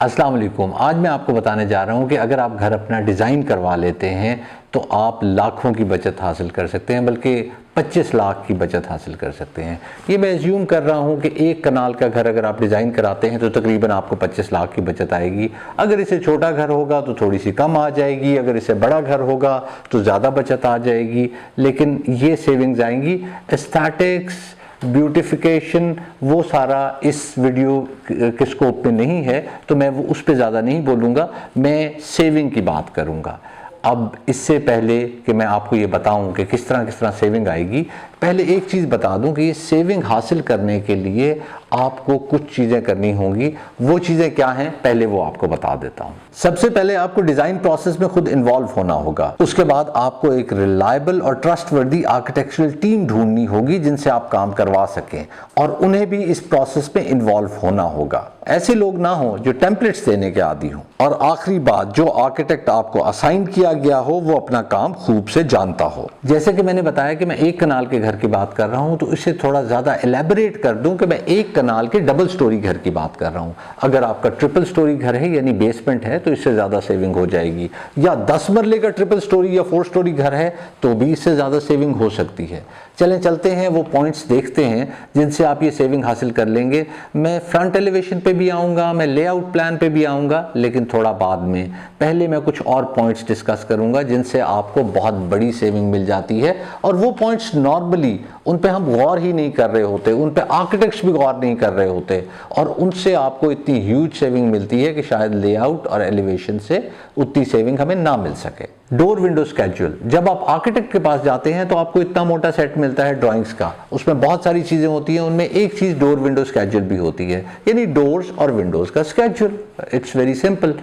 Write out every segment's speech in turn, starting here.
अस्सलाम वालेकुम। आज मैं आपको बताने जा रहा हूँ कि अगर आप घर अपना डिज़ाइन करवा लेते हैं तो आप लाखों की बचत हासिल कर सकते हैं, बल्कि 25 लाख की बचत हासिल कर सकते हैं। ये मैं एज्यूम कर रहा हूँ कि एक कनाल का घर अगर आप डिज़ाइन कराते हैं तो तकरीबन आपको 25 लाख की बचत आएगी। अगर इसे छोटा घर होगा तो थोड़ी सी कम आ जाएगी, अगर इसे बड़ा घर होगा तो ज़्यादा बचत आ जाएगी, लेकिन ये सेविंग्स आएंगी। एस्थेटिक्स, ब्यूटिफिकेशन, वो सारा इस वीडियो के स्कोप में नहीं है, तो मैं वो उस पर ज़्यादा नहीं बोलूँगा। मैं सेविंग की बात करूँगा। अब इससे पहले कि मैं आपको ये बताऊं कि किस तरह सेविंग आएगी, पहले एक चीज़ बता दूं कि ये सेविंग हासिल करने के लिए आपको कुछ चीज़ें करनी होंगी। वो चीज़ें क्या हैं, पहले वो आपको बता देता हूं। सबसे पहले आपको डिज़ाइन प्रोसेस में खुद इन्वॉल्व होना होगा। उसके बाद आपको एक रिलायबल और ट्रस्टवर्दी आर्किटेक्चरल टीम ढूंढनी होगी जिनसे आप काम करवा सकें, और उन्हें भी इस प्रोसेस में इन्वॉल्व होना होगा। ऐसे लोग ना हो जो टेम्पलेट्स देने के आदी हों। और आखिरी बात, जो आर्किटेक्ट आपको असाइन किया गया हो वो अपना काम खूब से जानता हो। जैसे कि मैंने बताया कि मैं एक कनाल के घर की बात कर रहा हूं, तो इसे थोड़ा ज़्यादा एलैबोरेट कर दूं कि मैं एक कनाल के डबल स्टोरी घर की बात कर रहा हूं। अगर आपका ट्रिपल स्टोरी घर है यानी बेसमेंट है तो इससे ज़्यादा सेविंग हो जाएगी, या 10 मरले का ट्रिपल स्टोरी या 4 स्टोरी घर है तो भी इससे ज़्यादा सेविंग हो सकती है। चलते हैं वो पॉइंट्स देखते हैं जिनसे आप ये सेविंग हासिल कर लेंगे। मैं फ्रंट एलिवेशन पे भी आऊँगा, मैं लेआउट प्लान पे भी आऊँगा, लेकिन थोड़ा बाद में। पहले मैं कुछ और पॉइंट्स डिस्कस करूँगा जिनसे आपको बहुत बड़ी सेविंग मिल जाती है, और वो पॉइंट्स नॉर्मली उन पे हम गौर ही नहीं कर रहे होते, उन पे आर्किटेक्ट्स भी गौर नहीं कर रहे होते, और उनसे आपको इतनी ह्यूज सेविंग मिलती है कि शायद लेआउट और एलिवेशन से उतनी सेविंग हमें ना मिल सके। डोर विंडो स्केड्यूल, जब आप आर्किटेक्ट के पास जाते हैं तो आपको इतना मोटा सेट मिलता है ड्राइंग्स का, उसमें बहुत सारी चीज़ें होती हैं, उनमें एक चीज़ डोर विंडो स्केड्यूल भी होती है, यानी डोर्स और विंडोज़ का स्केड्यूल। It's very simple.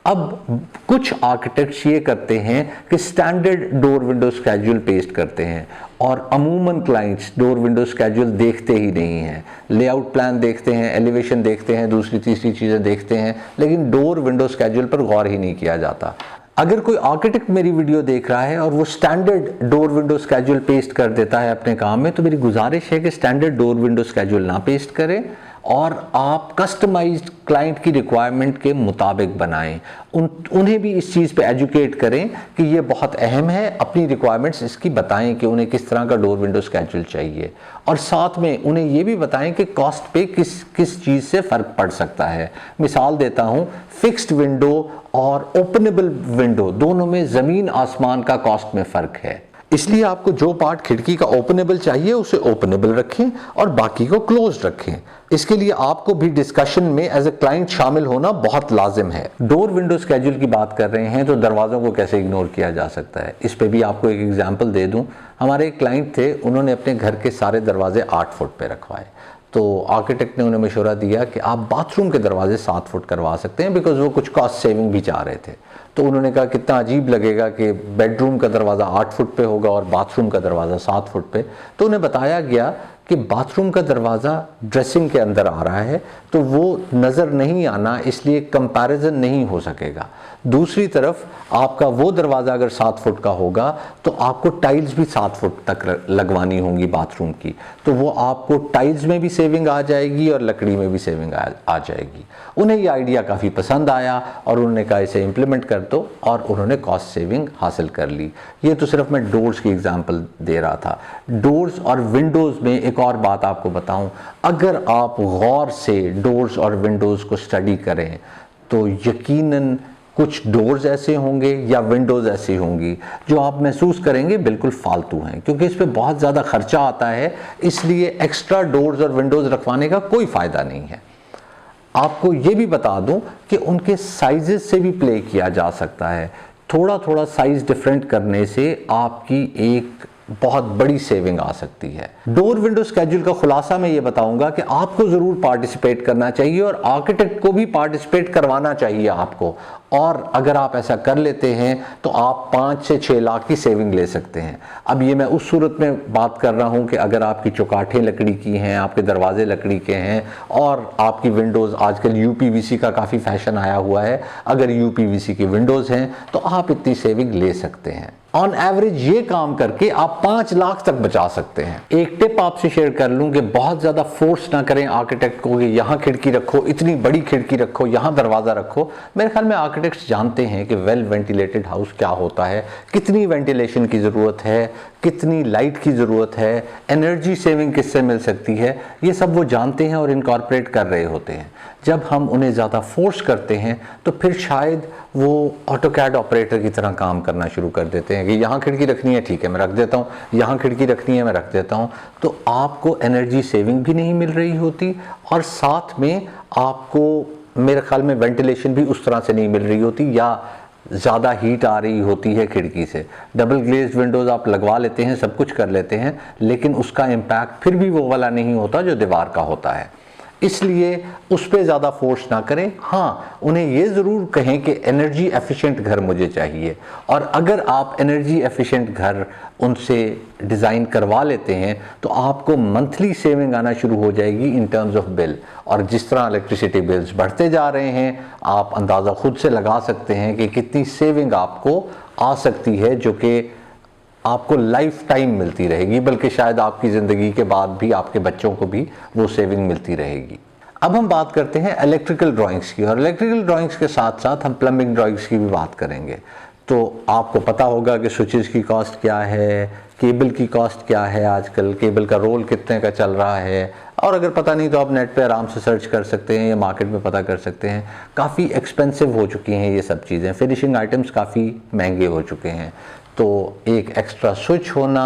अब कुछ आर्किटेक्ट्स ये करते हैं कि standard door window schedule paste करते हैं, और अमूमन क्लाइंट्स डोर विंडो स्केड्यूल देखते ही नहीं हैं। लेआउट प्लान देखते हैं, एलिवेशन देखते हैं, दूसरी तीसरी चीज़ें देखते हैं, लेकिन डोर विंडो स्केड्यूल पर गौर ही नहीं किया जाता। अगर कोई आर्किटेक्ट मेरी वीडियो देख रहा है और वो standard door window schedule paste कर देता है अपने काम में, तो मेरी गुजारिश है कि स्टैंडर्ड डोर विंडो स्केड्यूल ना पेस्ट करें, और आप कस्टमाइज्ड क्लाइंट की रिक्वायरमेंट के मुताबिक बनाएं। उन्हें भी इस चीज़ पे एजुकेट करें कि ये बहुत अहम है, अपनी रिक्वायरमेंट्स इसकी बताएं कि उन्हें किस तरह का डोर विंडो स्केड्यूल चाहिए, और साथ में उन्हें ये भी बताएं कि कॉस्ट पे किस चीज़ से फ़र्क पड़ सकता है। मिसाल देता हूँ, फिक्स्ड विंडो और ओपनेबल विंडो दोनों में ज़मीन आसमान का कॉस्ट में फ़र्क है। इसलिए आपको जो पार्ट खिड़की का ओपनेबल चाहिए उसे ओपनेबल रखें और बाकी को क्लोज रखें। इसके लिए आपको भी डिस्कशन में एज ए क्लाइंट शामिल होना बहुत लाजिम है। डोर विंडो स्केड्यूल की बात कर रहे हैं तो दरवाज़ों को कैसे इग्नोर किया जा सकता है, इस पे भी आपको एक एग्जांपल दे दूं। हमारे एक क्लाइंट थे, उन्होंने अपने घर के सारे दरवाजे 8 फुट पे रखवाए, तो आर्किटेक्ट ने उन्हें मशवरा दिया कि आप बाथरूम के दरवाजे 7 फुट करवा सकते हैं, बिकॉज वो कुछ कॉस्ट सेविंग भी चाह रहे थे। तो उन्होंने कहा कितना अजीब लगेगा कि बेडरूम का दरवाज़ा 8 फुट पे होगा और बाथरूम का दरवाज़ा 7 फुट पे। तो उन्हें बताया गया कि बाथरूम का दरवाज़ा ड्रेसिंग के अंदर आ रहा है तो वो नज़र नहीं आना, इसलिए कंपैरिजन नहीं हो सकेगा। दूसरी तरफ आपका वो दरवाज़ा अगर 7 फुट का होगा तो आपको टाइल्स भी 7 फुट तक लगवानी होंगी बाथरूम की, तो वो आपको टाइल्स में भी सेविंग आ जाएगी और लकड़ी में भी सेविंग आ जाएगी। उन्हें ये आइडिया काफ़ी पसंद आया और उन्होंने कहा इसे इम्प्लीमेंट कर दो, और उन्होंने कॉस्ट सेविंग हासिल कर ली। ये तो सिर्फ मैं डोर्स की एग्जांपल दे रहा था। डोर्स और विंडोज़ में एक और बात आपको बताऊं, अगर आप गौर से डोर्स और विंडोज़ को स्टडी करें तो यकीनन कुछ डोर्स ऐसे होंगे या विंडोज़ ऐसी होंगी जो आप महसूस करेंगे बिल्कुल फालतू हैं, क्योंकि इस पे बहुत ज़्यादा खर्चा आता है, इसलिए एक्स्ट्रा डोर्स और विंडोज़ रखवाने का कोई फ़ायदा नहीं है। आपको ये भी बता दूं कि उनके साइजेस से भी प्ले किया जा सकता है। थोड़ा थोड़ा साइज डिफरेंट करने से आपकी एक बहुत बड़ी सेविंग आ सकती है। डोर विंडो स्केड्यूल का खुलासा मैं ये बताऊंगा कि आपको ज़रूर पार्टिसिपेट करना चाहिए और आर्किटेक्ट को भी पार्टिसिपेट करवाना चाहिए आपको, और अगर आप ऐसा कर लेते हैं तो आप 5 से 6 लाख की सेविंग ले सकते हैं। अब ये मैं उस सूरत में बात कर रहा हूँ कि अगर आपकी चौकाठें लकड़ी की हैं, आपके दरवाजे लकड़ी के हैं, और आपकी विंडोज़, आजकल यूपीवीसी का काफ़ी फैशन आया हुआ है, अगर यूपीवीसी की विंडोज़ हैं तो आप इतनी सेविंग ले सकते हैं। ऑन एवरेज ये काम करके आप 5 लाख तक बचा सकते हैं। एक टिप आपसे शेयर कर लूं कि बहुत ज़्यादा फोर्स ना करें आर्किटेक्ट को कि यहाँ खिड़की रखो, इतनी बड़ी खिड़की रखो, यहाँ दरवाज़ा रखो। मेरे ख्याल में आर्किटेक्ट्स जानते हैं कि वेल वेंटिलेटेड हाउस क्या होता है, कितनी वेंटिलेशन की ज़रूरत है, कितनी लाइट की ज़रूरत है, एनर्जी सेविंग किससे मिल सकती है, ये सब वो जानते हैं और इनकॉर्पोरेट कर रहे होते हैं। जब हम उन्हें ज़्यादा फोर्स करते हैं तो फिर शायद वो ऑटोकैड ऑपरेटर की तरह काम करना शुरू कर देते हैं कि यहाँ खिड़की रखनी है, ठीक है मैं रख देता हूँ, यहाँ खिड़की रखनी है, मैं रख देता हूँ। तो आपको एनर्जी सेविंग भी नहीं मिल रही होती और साथ में आपको मेरे ख्याल में वेंटिलेशन भी उस तरह से नहीं मिल रही होती या ज़्यादा हीट आ रही होती है खिड़की से। डबल ग्लेज्ड विंडोज़ आप लगवा लेते हैं, सब कुछ कर लेते हैं, लेकिन उसका इम्पैक्ट फिर भी वो वाला नहीं होता जो दीवार का होता है। इसलिए उस पर ज़्यादा फोर्स ना करें। हाँ, उन्हें ये ज़रूर कहें कि एनर्जी एफिशिएंट घर मुझे चाहिए, और अगर आप एनर्जी एफिशिएंट घर उनसे डिज़ाइन करवा लेते हैं तो आपको मंथली सेविंग आना शुरू हो जाएगी इन टर्म्स ऑफ बिल। और जिस तरह इलेक्ट्रिसिटी बिल्स बढ़ते जा रहे हैं, आप अंदाज़ा खुद से लगा सकते हैं कि कितनी सेविंग आपको आ सकती है, जो कि आपको लाइफ टाइम मिलती रहेगी, बल्कि शायद आपकी ज़िंदगी के बाद भी आपके बच्चों को भी वो सेविंग मिलती रहेगी। अब हम बात करते हैं इलेक्ट्रिकल ड्राइंग्स की, और इलेक्ट्रिकल ड्राइंग्स के साथ साथ हम प्लम्बिंग ड्राइंग्स की भी बात करेंगे। तो आपको पता होगा कि स्विचेस की कॉस्ट क्या है, केबल की कॉस्ट क्या है, आजकल केबल का रोल कितने का चल रहा है, और अगर पता नहीं तो आप नेट पे आराम से सर्च कर सकते हैं या मार्केट में पता कर सकते हैं। काफ़ी एक्सपेंसिव हो चुकी हैं ये सब चीज़ें, फिनिशिंग आइटम्स काफ़ी महंगे हो चुके हैं। तो एक एक्स्ट्रा स्विच होना,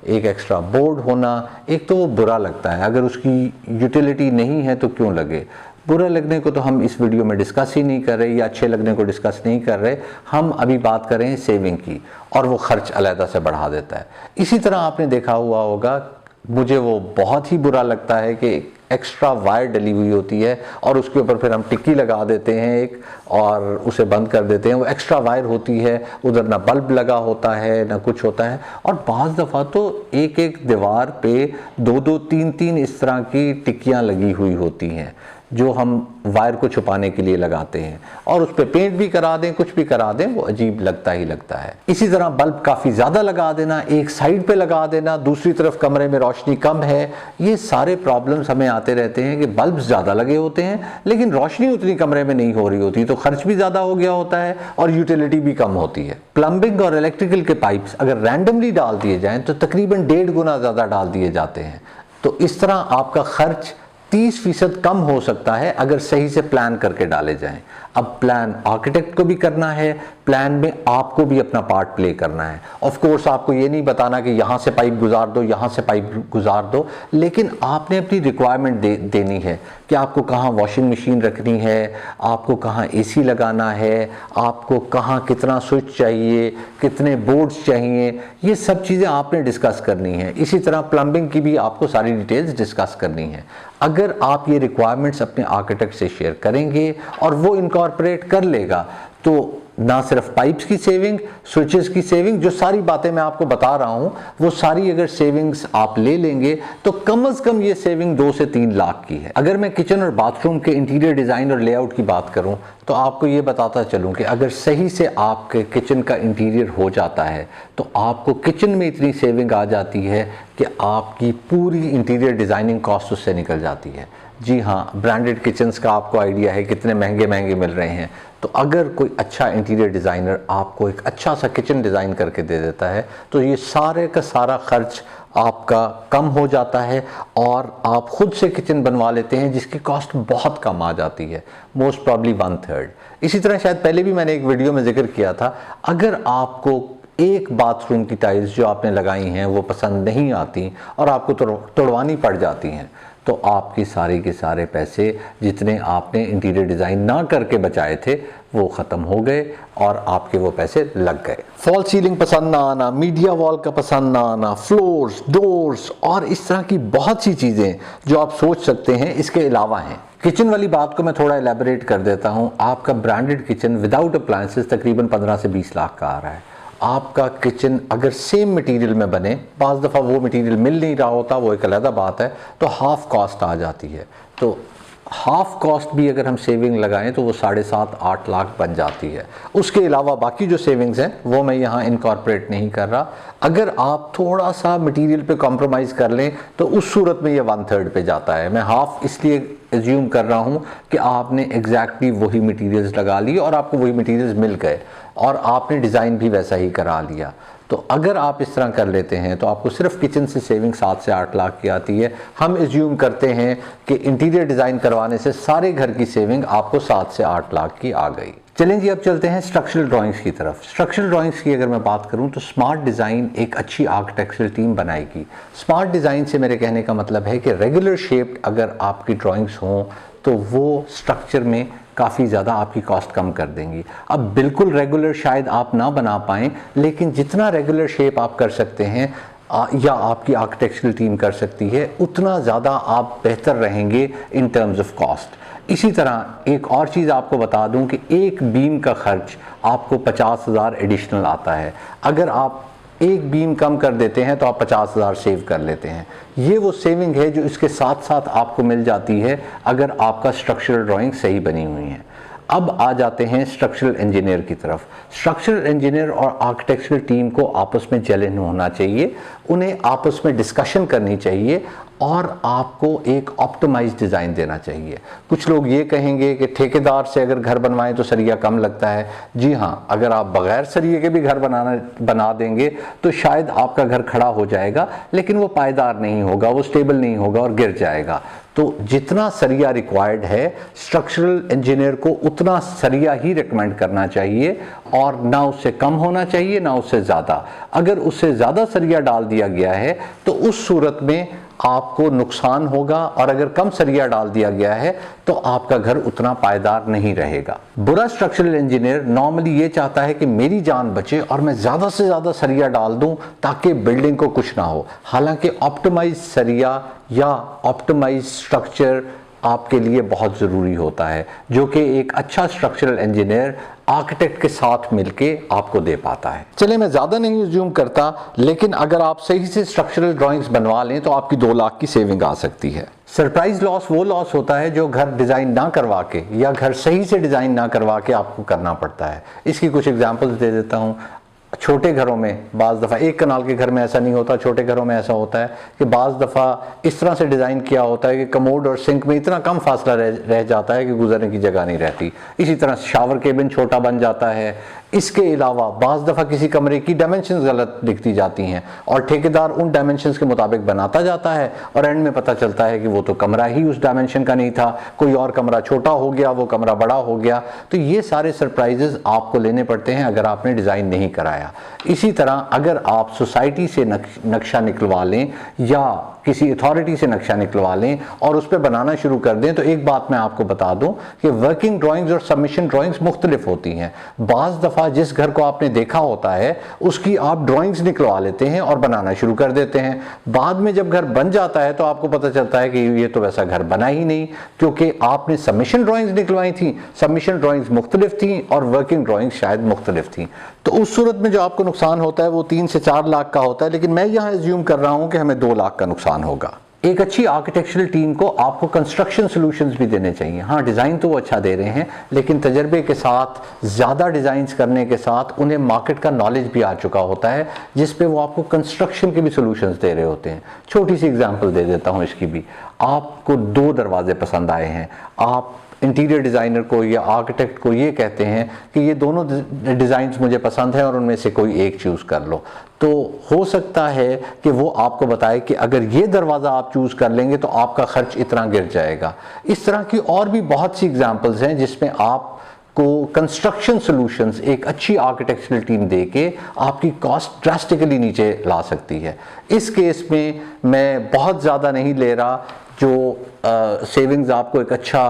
एक एक्स्ट्रा बोर्ड होना, एक तो वो बुरा लगता है, अगर उसकी यूटिलिटी नहीं है तो क्यों लगे। बुरा लगने को तो हम इस वीडियो में डिस्कस ही नहीं कर रहे, या अच्छे लगने को डिस्कस नहीं कर रहे। हम अभी बात कर रहे हैं सेविंग की, और वो खर्च अलहदा से बढ़ा देता है। इसी तरह आपने देखा हुआ होगा, मुझे वो बहुत ही बुरा लगता है कि एक्स्ट्रा वायर डली हुई होती है और उसके ऊपर फिर हम टिक्की लगा देते हैं एक, और उसे बंद कर देते हैं। वो एक्स्ट्रा वायर होती है, उधर ना बल्ब लगा होता है ना कुछ होता है, और बाज़ दफ़ा तो एक एक दीवार पे 2-2, 3-3 इस तरह की टिक्कियाँ लगी हुई होती हैं जो हम वायर को छुपाने के लिए लगाते हैं, और उस पर पेंट भी करा दें, कुछ भी करा दें, वो अजीब लगता ही लगता है। इसी तरह बल्ब काफ़ी ज़्यादा लगा देना, एक साइड पे लगा देना, दूसरी तरफ कमरे में रोशनी कम है, ये सारे प्रॉब्लम्स हमें आते रहते हैं कि बल्ब ज़्यादा लगे होते हैं लेकिन रोशनी उतनी कमरे में नहीं हो रही होती, तो खर्च भी ज़्यादा हो गया होता है और यूटिलिटी भी कम होती है। प्लम्बिंग और इलेक्ट्रिकल के पाइप्स अगर रैंडमली डाल दिए जाएँ तो तकरीबन 1.5 गुना ज़्यादा डाल दिए जाते हैं। तो इस तरह आपका खर्च 30% कम हो सकता है अगर सही से प्लान करके डाले जाएं। अब प्लान आर्किटेक्ट को भी करना है, प्लान में आपको भी अपना पार्ट प्ले करना है। ऑफ कोर्स आपको ये नहीं बताना कि यहाँ से पाइप गुजार दो, यहाँ से पाइप गुजार दो, लेकिन आपने अपनी रिक्वायरमेंट देनी है कि आपको कहाँ वॉशिंग मशीन रखनी है, आपको कहाँ एसी लगाना है, आपको कहाँ कितना स्विच चाहिए, कितने बोर्ड्स चाहिए, ये सब चीज़ें आपने डिस्कस करनी है। इसी तरह प्लम्बिंग की भी आपको सारी डिटेल्स डिस्कस करनी है। अगर आप ये रिक्वायरमेंट्स अपने आर्किटेक्ट से शेयर करेंगे और वो इनकॉर्पोरेट कर लेगा, तो ना सिर्फ पाइप्स की सेविंग, स्विचेस की सेविंग, जो सारी बातें मैं आपको बता रहा हूँ वो सारी अगर सेविंग्स आप ले लेंगे तो कम से कम ये सेविंग 2 से 3 लाख की है। अगर मैं किचन और बाथरूम के इंटीरियर डिज़ाइन और लेआउट की बात करूँ तो आपको ये बताता चलूँ कि अगर सही से आपके किचन का इंटीरियर हो जाता है तो आपको किचन में इतनी सेविंग आ जाती है कि आपकी पूरी इंटीरियर डिज़ाइनिंग कॉस्ट उससे निकल जाती है। जी हाँ, ब्रांडेड किचन्स का आपको आइडिया है कितने महंगे महंगे मिल रहे हैं। तो अगर कोई अच्छा इंटीरियर डिज़ाइनर आपको एक अच्छा सा किचन डिज़ाइन करके दे देता है तो ये सारे का सारा खर्च आपका कम हो जाता है और आप खुद से किचन बनवा लेते हैं जिसकी कॉस्ट बहुत कम आ जाती है, मोस्ट प्रॉब्ली 1/3। इसी तरह शायद पहले भी मैंने एक वीडियो में जिक्र किया था, अगर आपको एक बाथरूम की टाइल्स जो आपने लगाई हैं वो पसंद नहीं आती और आपको तोड़वानी पड़ जाती हैं, तो आपकी सारी के सारे पैसे जितने आपने इंटीरियर डिज़ाइन ना करके बचाए थे वो ख़त्म हो गए और आपके वो पैसे लग गए। फॉल सीलिंग पसंद ना आना, मीडिया वॉल का पसंद ना आना, फ्लोर्स, डोर्स और इस तरह की बहुत सी चीज़ें जो आप सोच सकते हैं इसके अलावा हैं। किचन वाली बात को मैं थोड़ा एलैबोरेट कर देता हूँ। आपका ब्रांडेड किचन विदाउट अप्लायंसेस तकरीबन 15 से 20 लाख का आ रहा है। आपका किचन अगर सेम मटेरियल में बने, बाज़ दफ़ा वो मटेरियल मिल नहीं रहा होता, वो एक अलग बात है, तो हाफ कॉस्ट आ जाती है। तो हाफ कॉस्ट भी अगर हम सेविंग लगाएं तो वो 7.5-8 लाख बन जाती है। उसके अलावा बाकी जो सेविंग्स हैं वो मैं यहाँ इनकॉर्पोरेट नहीं कर रहा। अगर आप थोड़ा सा मटेरियल पे कॉम्प्रोमाइज़ कर लें तो उस सूरत में ये 1/3 पे जाता है। मैं हाफ इसलिए एज्यूम कर रहा हूँ कि आपने एग्जैक्टली वही मटेरियल्स लगा लिए और आपको वही मटेरियल्स मिल गए और आपने डिज़ाइन भी वैसा ही करा लिया। तो अगर आप इस तरह कर लेते हैं तो आपको सिर्फ किचन से सेविंग 7 से 8 लाख की आती है। हम एज्यूम करते हैं कि इंटीरियर डिज़ाइन करवाने से सारे घर की सेविंग आपको 7 से 8 लाख की आ गई। चलें जी, अब चलते हैं स्ट्रक्चरल ड्राइंग्स की तरफ। स्ट्रक्चरल ड्राइंग्स की अगर मैं बात करूं तो स्मार्ट डिज़ाइन एक अच्छी आर्किटेक्चरल टीम बनाएगी। स्मार्ट डिज़ाइन से मेरे कहने का मतलब है कि रेगुलर शेप्ड अगर आपकी ड्राइंग्स हों तो वो स्ट्रक्चर में काफ़ी ज़्यादा आपकी कॉस्ट कम कर देंगी। अब बिल्कुल रेगुलर शायद आप ना बना पाएँ, लेकिन जितना रेगुलर शेप आप कर सकते हैं या आपकी आर्किटेक्चरल टीम कर सकती है, उतना ज़्यादा आप बेहतर रहेंगे इन टर्म्स ऑफ कॉस्ट। इसी तरह एक और चीज़ आपको बता दूं कि एक बीम का खर्च आपको 50,000 एडिशनल आता है। अगर आप एक बीम कम कर देते हैं तो आप 50,000 सेव कर लेते हैं। ये वो सेविंग है जो इसके साथ साथ आपको मिल जाती है अगर आपका स्ट्रक्चरल ड्राइंग सही बनी हुई है। अब आ जाते हैं स्ट्रक्चरल इंजीनियर की तरफ। स्ट्रक्चरल इंजीनियर और आर्किटेक्चरल टीम को आपस में जेलन होना चाहिए, उन्हें आपस में डिस्कशन करनी चाहिए और आपको एक ऑप्टिमाइज्ड डिज़ाइन देना चाहिए। कुछ लोग ये कहेंगे कि ठेकेदार से अगर घर बनवाएं तो सरिया कम लगता है। जी हाँ, अगर आप बगैर सरिये के भी घर बना देंगे तो शायद आपका घर खड़ा हो जाएगा, लेकिन वो पायदार नहीं होगा, वो स्टेबल नहीं होगा और गिर जाएगा। तो जितना सरिया रिक्वायर्ड है, स्ट्रक्चरल इंजीनियर को उतना सरिया ही रिकमेंड करना चाहिए और ना उससे कम होना चाहिए ना उससे ज़्यादा। अगर उससे ज़्यादा सरिया डाल दिया गया है तो उस सूरत में आपको नुकसान होगा और अगर कम सरिया डाल दिया गया है तो आपका घर उतना पायदार नहीं रहेगा। बुरा स्ट्रक्चरल इंजीनियर नॉर्मली ये चाहता है कि मेरी जान बचे और मैं ज़्यादा से ज़्यादा सरिया डाल दूं ताकि बिल्डिंग को कुछ ना हो। हालांकि ऑप्टिमाइज सरिया या ऑप्टिमाइज स्ट्रक्चर आपके लिए बहुत ज़रूरी होता है, जो कि एक अच्छा स्ट्रक्चरल इंजीनियर आर्किटेक्ट के साथ मिलके आपको दे पाता है। चलिए, मैं ज़्यादा नहीं ज़ूम करता, लेकिन अगर आप सही से स्ट्रक्चरल ड्राइंग्स बनवा लें तो आपकी 2 लाख की सेविंग आ सकती है। सरप्राइज लॉस वो लॉस होता है जो घर डिज़ाइन ना करवा के या घर सही से डिज़ाइन ना करवा के आपको करना पड़ता है। इसकी कुछ एग्जांपल्स दे देता हूँ। छोटे घरों में बाज़ दफ़ा, एक कनाल के घर में ऐसा नहीं होता, छोटे घरों में ऐसा होता है कि बाज़ दफ़ा इस तरह से डिज़ाइन किया होता है कि कमोड और सिंक में इतना कम फासला रह जाता है कि गुजरने की जगह नहीं रहती। इसी तरह शावर केबिन छोटा बन जाता है। इसके अलावा बाज़ दफ़ा किसी कमरे की डायमेंशंस गलत दिखती जाती हैं और ठेकेदार उन डायमेंशंस के मुताबिक बनाता जाता है और एंड में पता चलता है कि वो तो कमरा ही उस डायमेंशन का नहीं था, कोई और कमरा छोटा हो गया, वो कमरा बड़ा हो गया। तो ये सारे सरप्राइजेस आपको लेने पड़ते हैं अगर आपने डिज़ाइन नहीं कराया। इसी तरह अगर आप सोसाइटी से नक्शा निकलवा लें या किसी अथॉरिटी से नक्शा निकलवा लें और उस पर बनाना शुरू कर दें, तो एक बात मैं आपको बता दूं कि वर्किंग ड्राइंग्स और सबमिशन ड्राइंग्स मुख्तलिफ होती हैं। बाज़ दफ़ा जिस घर को आपने देखा होता है उसकी आप ड्राइंग्स निकलवा लेते हैं और बनाना शुरू कर देते हैं। बाद में जब घर बन जाता है तो आपको पता चलता है कि ये तो वैसा घर बना ही नहीं, क्योंकि आपने सबमिशन ड्राइंग्स निकलवाई थी। सबमिशन ड्राइंग्स मुख्तलिफ थी और वर्किंग ड्राइंग्स शायद मुख्तलिफ थी। तो उस सूरत में जो आपको नुकसान होता है वो 3 से 4 लाख का होता है, लेकिन मैं यहाँ एज्यूम कर रहा हूँ कि हमें 2 लाख का नुकसान होगा। एक अच्छी आर्किटेक्चरल टीम को आपको कंस्ट्रक्शन सॉल्यूशंस भी देने चाहिए। हाँ, डिज़ाइन तो वो अच्छा दे रहे हैं, लेकिन तजर्बे के साथ, ज़्यादा डिज़ाइंस करने के साथ उन्हें मार्केट का नॉलेज भी आ चुका होता है, जिस पे वो आपको कंस्ट्रक्शन के भी सॉल्यूशंस दे रहे होते हैं। छोटी सी एग्जांपल दे देता हूँ इसकी भी। आपको 2 दरवाजे पसंद आए हैं, आप इंटीरियर डिज़ाइनर को या आर्किटेक्ट को ये कहते हैं कि ये दोनों डिज़ाइंस मुझे पसंद है और उनमें से कोई एक चूज़ कर लो। तो हो सकता है कि वो आपको बताए कि अगर ये दरवाज़ा आप चूज़ कर लेंगे तो आपका खर्च इतना गिर जाएगा। इस तरह की और भी बहुत सी एग्जांपल्स हैं जिसमें आप को कंस्ट्रक्शन सॉल्यूशंस एक अच्छी आर्किटेक्चरल टीम देके आपकी कॉस्ट ड्रास्टिकली नीचे ला सकती है। इस केस में मैं बहुत ज़्यादा नहीं ले रहा, जो सेविंग्स आपको एक अच्छा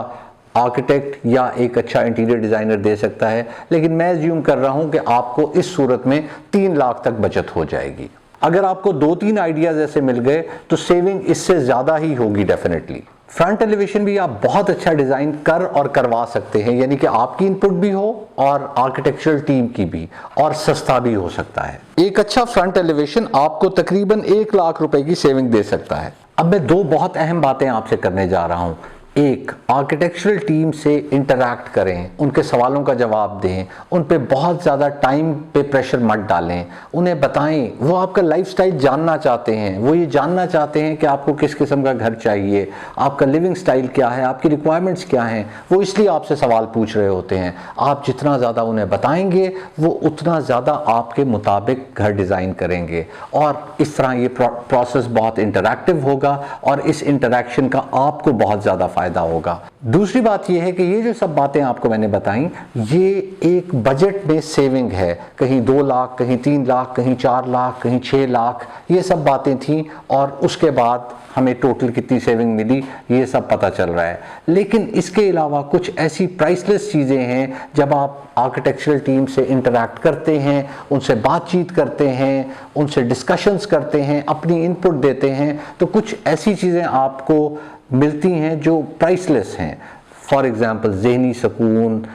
आर्किटेक्ट या एक अच्छा इंटीरियर डिज़ाइनर दे सकता है, लेकिन मैं एज्यूम कर रहा हूं कि आपको इस सूरत में 3 लाख तक बचत हो जाएगी। अगर आपको 2-3 आइडियाज़ ऐसे मिल गए तो सेविंग इससे ज़्यादा ही होगी डेफिनेटली। फ्रंट एलिवेशन भी आप बहुत अच्छा डिज़ाइन कर और करवा सकते हैं, यानी कि आपकी इनपुट भी हो और आर्किटेक्चरल टीम की भी, और सस्ता भी हो सकता है। एक अच्छा फ्रंट एलिवेशन आपको तकरीबन 1 लाख रुपए की सेविंग दे सकता है। अब मैं 2 बहुत अहम बातें आपसे करने जा रहा हूं। एक आर्किटेक्चरल टीम से इंटरैक्ट करें, उनके सवालों का जवाब दें, उन पे बहुत ज़्यादा टाइम पे प्रेशर मत डालें, उन्हें बताएं। वो आपका लाइफस्टाइल जानना चाहते हैं, वो ये जानना चाहते हैं कि आपको किस किस्म का घर चाहिए, आपका लिविंग स्टाइल क्या है, आपकी रिक्वायरमेंट्स क्या हैं। वो इसलिए आपसे सवाल पूछ रहे होते हैं। आप जितना ज़्यादा उन्हें बताएंगे वो उतना ज़्यादा आपके मुताबिक घर डिज़ाइन करेंगे, और इस तरह ये प्रोसेस बहुत इंटरैक्टिव होगा और इस इंटरैक्शन का आपको बहुत ज़्यादा फ़ायदा होगा। दूसरी बात यह है कि ये जो सब बातें आपको मैंने बताई, ये एक बजट में सेविंग है। कहीं 2 लाख, कहीं 3 लाख, कहीं 4 लाख, कहीं 6 लाख, ये सब बातें थी, और उसके बाद हमें टोटल कितनी सेविंग मिली ये सब पता चल रहा है। लेकिन इसके अलावा कुछ ऐसी प्राइसलेस चीज़ें हैं, जब आप आर्किटेक्चरल टीम से इंटरैक्ट करते हैं, उनसे बातचीत करते हैं, उनसे डिस्कशंस करते हैं, अपनी इनपुट देते हैं, तो कुछ ऐसी चीज़ें आपको मिलती हैं जो प्राइसलेस हैं। फॉर एग्ज़ाम्पल ज़हनी सुकून,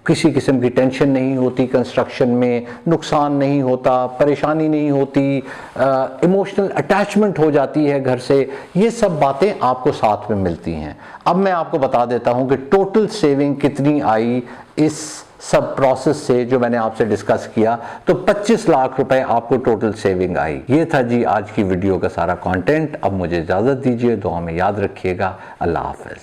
किसी किस्म की टेंशन नहीं होती कंस्ट्रक्शन में, नुकसान नहीं होता, परेशानी नहीं होती, इमोशनल अटैचमेंट हो जाती है घर से। ये सब बातें आपको साथ में मिलती हैं। अब मैं आपको बता देता हूँ कि टोटल सेविंग कितनी आई इस सब प्रोसेस से जो मैंने आपसे डिस्कस किया। तो 25 लाख रुपए आपको टोटल सेविंग आई। ये था जी आज की वीडियो का सारा कंटेंट। अब मुझे इजाज़त दीजिए, दुआ में याद रखिएगा। अल्लाह हाफ़िज़।